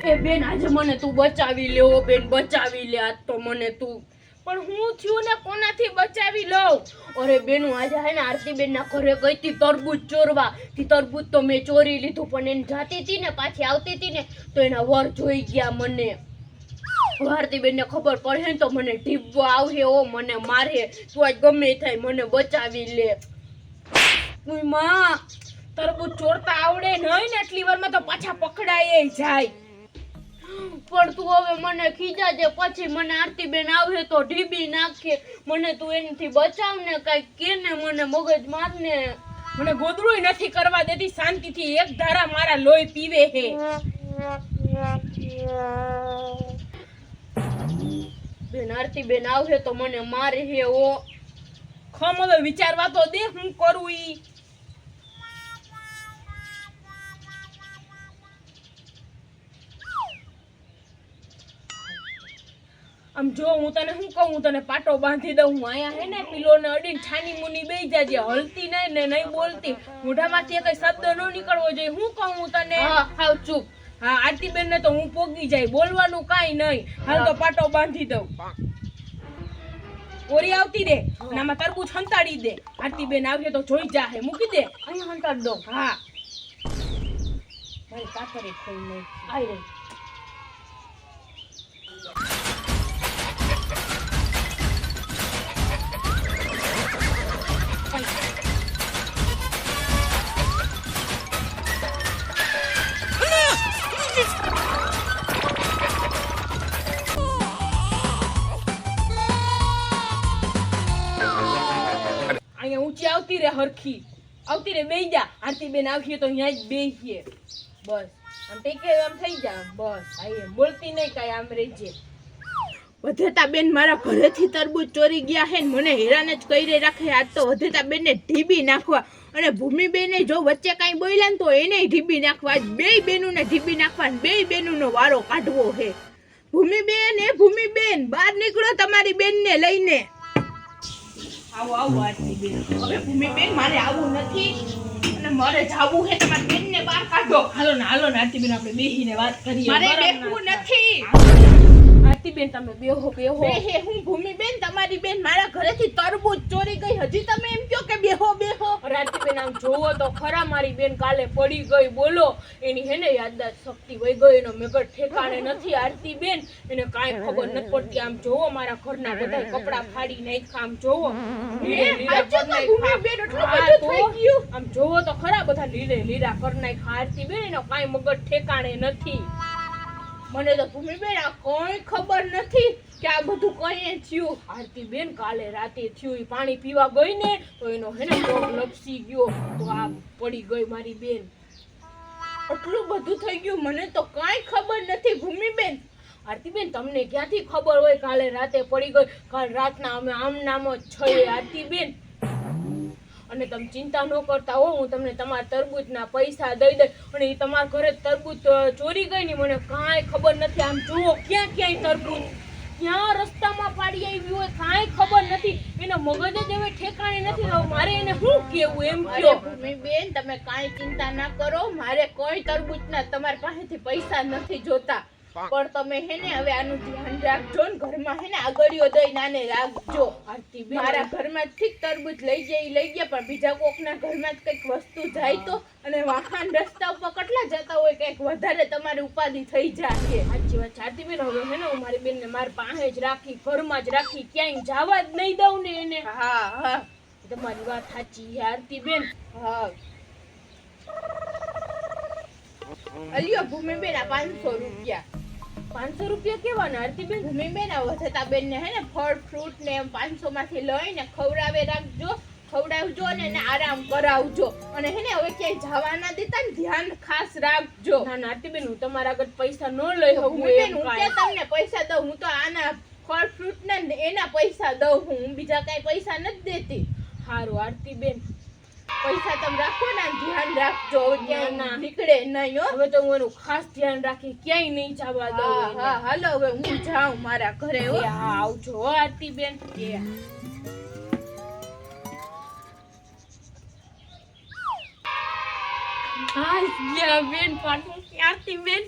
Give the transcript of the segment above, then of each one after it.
એ બેન આજે મને તું બચાવી લેવો બેન, બચાવી લે આજ તો મને તું. પણ હું થયું ને કોનાથી બચાવી લઉં? અરે બેન હું આજે હે ને આરતી બેન ના ઘરે ગઈ હતી તરબૂચ ચોરવા. તી તરબૂચ તો મેં ચોરી લીધું, પણ એને જાતી હતી ને પાછી આવતી હતી ને તો એના વર જોઈ ગયા મને. આરતી બેન ને ખબર પડે ને તો મને ઢીબો આવશે, ઓ મને મારે. તું આજ ગમે થાય મને બચાવી લે. ઉઈ માં, તરબૂચ ચોરતા આવડે નહીં ને એટલી વારમાં તો પાછા પકડાય જાય. પણ તું હવે મને ખીજાજે, પછી મને આરતી બેન આવે તો ઢીબી નાખે. મને તું એનથી બચાવ ને, કઈક કે ને મને, મગજ માર ને. મને ગોદડું નથી કરવા દેતી, શાંતિથી એક ધારા મારા લોહી પીવે હે. બેન આરતી બેન આવે તો મને મારે હે ઓ. ખમ હવે વિચારવા તો દે હું કરું ઈ. આમ જો હું તને શું કહું, હું તને પાટો બાંધી દઉં. હું આયા હે ને પીલો ને અડીને છાની મુની બેહી જાજે, હલતી નહીં ને નહીં બોલતી, મોઢામાંથી કઈ શબ્દ ન નીકળવો જોઈએ. હું કહું હું તને? હા હાવ ચૂપ. હા આરતી બેન ને તો હું પોગી જાય, બોલવાનું કાઈ નહીં. હાલ તો પાટો બાંધી દઉં. ઓરી આવતી દે અને આમાં તરબૂચ હંતાડી દે. આરતી બેન આવશે તો જોઈ જાહે. મૂકી દે અહીંયા હંતાડ દો. હા મારી કાતરે ખોઈ નહીં આઈ રહી. અહીંયા ઊંચી આવતી રે, હરખી આવતી રે, બેહી જા. આરતી બેન આવશે તો અહીંયા જ બેહીએ. બસ આમ ટેકે આમ થઈ જા. બસ આ એમ બોલતી નહીં કાંઈ, આમ રહેજે. વધેતા બેન મારા ઘરેથી તરબૂચ ચોરી ગયા હે ને મને હેરાન જ કરી રાખે. આજ તો વધેતા બેન ને ઢીબી નાખવા, અને ભૂમિબેને જો વચ્ચે કાંઈ બોલ્યા ને તો એને ઢીબી નાખવા. આજ બેય બેનું ને ઢીબી નાખવા, બેય બેનું નો વારો કાઢવો હે. ભૂમિબેન બહાર નીકળો તમારી બેન ને લઈને. આવો આવો આરતી બેન. હવે ભૂમિબેન મારે આવું નથી અને મારે જાવું હે. તમારી બેન ને બહાર કાઢો. હાલો ને આરતી બેન, આપણે બેહીને વાત કરીએ. મારે બરાબર બેહવું ના નથી. આરતી બેન તમે બેહો બેહો. બેહે હું ભૂમિબેન, તમારી બેન મારા ઘરેથી તરબૂચ ચોરી ગઈ, હજી તમે એમ કહો કે બેહો બેહો. આરતી બેન આમ જોવો તો ખરા, મારી બેન કાલે પડી ગઈ. બોલો એની હે ને યાદદાસ્ત શક્તિ વહી ગઈ, એનો મગજ ઠેકાણે નથી. આરતી બેન એને કાંઈ ખબર નથી પડતી. આમ જોવો મારા ઘરના બધા કપડા ફાડી નાખ્યા. આમ જોવો આમ જોવો તો ખરા, બધા લીરે લીરા કરી નાખ્યા. આરતી બેન એનો કાંઈ મગજ ઠેકાણે નથી. મને તો ભૂમિબેન આ કોઈ ખબર નથી કે આ બધું કઈ થયું. આરતી બેન કાલે રાતે થયું, ઈ પાણી પીવા ગઈ ને તો એનો હે ને પગ લપસી ગયો તો આ પડી ગઈ મારી બેન. આટલું બધું થઈ ગયું, મને તો કાંઈ ખબર નથી ભૂમિબેન. આરતી બેન તમને ક્યાંથી ખબર હોય કાલે રાતે પડી ગઈ? કાલ રાતના અમે આમ નામ જ છીએ આરતી બેન. અને તમે ચિંતા ન કરતા હો, હું તમને તમારા તરબૂચના પૈસા દઈ દઈ. અને એ તમારા ઘરે તરબૂચ ચોરી ગઈ ને મને કાંઈ ખબર નથી. આમ જુઓ ક્યાં ક્યાંય તરબૂચ, ક્યાં રસ્તામાં પાડી આવી હોય કાંઈ ખબર નથી. એનો મગજ જ હવે ઠેકાણે નથી. હવે મારે એને શું કેવું એમ કયો? ભૂમિબેન તમે કાંઈ ચિંતા ના કરો, મારે કોઈ તરબૂચના તમારી પાસેથી પૈસા નથી જોતા. પણ તમે હે ને હવે આનું ધ્યાન રાખજો ને ઘરમાં હે ને આગળિયો દઈ નાને રાખજો. આરતી બેન મારા ઘરમાં ઠીક તરબૂચ લઈ ગયા પણ બીજા કોકના ઘરમાં કઈક વસ્તુ જાય તો, અને વાહન રસ્તા ઉપર કેટલા જતા હોય, કઈક વધારે તમારી ઉપાધિ થઈ જાય. સાચી વાત છે આરતી બેન. હવે હે ને હું મારી બેનને મારી પાસે જ રાખી, ઘરમાં જ રાખી, ક્યાંય જવા જ નહીં દઉં ને એને. હા હા તમારી વાત સાચી છે આરતી બેન. હા અલ્યો ભૂમિબેન આ 500 રૂપિયા. 500 રૂપિયા કેવાના આરતી બેન? ભૂમિબેન આ વધતા બેન ને હે ને ફળ ફ્રૂટ ને 500 માંથી લઈને ખવડાવે રાખજો, ખવડાવજો ને એને આરામ કરાવજો. અને હે ને હવે ક્યાંય જવા ના દેતા ને ધ્યાન ખાસ રાખજો. ના ના આરતી બેન હું તમારા આગળ પૈસા ન લઈ શકું. ભૂમિબેન હું કે તમને પૈસા દઉં, હું તો આના ફળ ફ્રૂટ ને એના પૈસા દઉં, હું બીજા કઈ પૈસા નથી દેતી. હારું આરતી બેન, પૈસા તમે રાખો ને ધ્યાન રાખજો, ક્યાંય નીકળે નહીં હો. હવે તો હું એનું ખાસ ધ્યાન રાખી, ક્યાંય નહીં જવા દઉં. હા હાલો હવે હું જાઉં મારા ઘરે હો. હા આવજો હો આરતી બેન. હા બેન પાટું આરતી બેન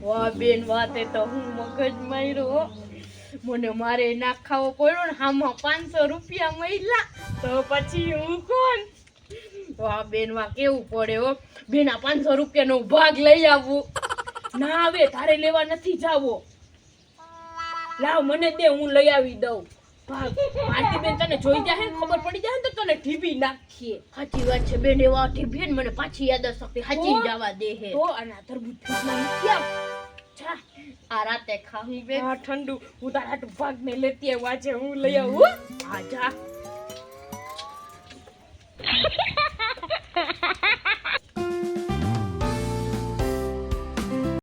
વાહ બેન વાતે તો હું મગજ માર્યો મને મારે ના ખાવો પડ્યો ને આમાં 500 રૂપિયા મળ્યા તો પછી હું કોણ વાહ બેન વાહ કેવું પડે હો બેન આ 500 રૂપિયાનો ભાગ લઈ આવું ના આવે તારે લેવા નથી જાવો લાવ મને દે હું લઈ આવી દઉં ભાગ આરતી બેન તને જોઈ જાય ને ખબર પડી જાય ને તો તને ઢીબી નાખીએ સાચી વાત છે બેન એવા બેન મને પાછી યાદ શક્તિ સાચી જવા દે હે તો અને આ તરબૂચ ફ્રીજમાં મૂકી આવ જા આ રાતે ખાવી બેન આ ઠંડુ હું તારા હાટુ ભાગ ને લેતી આવું આજે હું લઈ આવું આ જા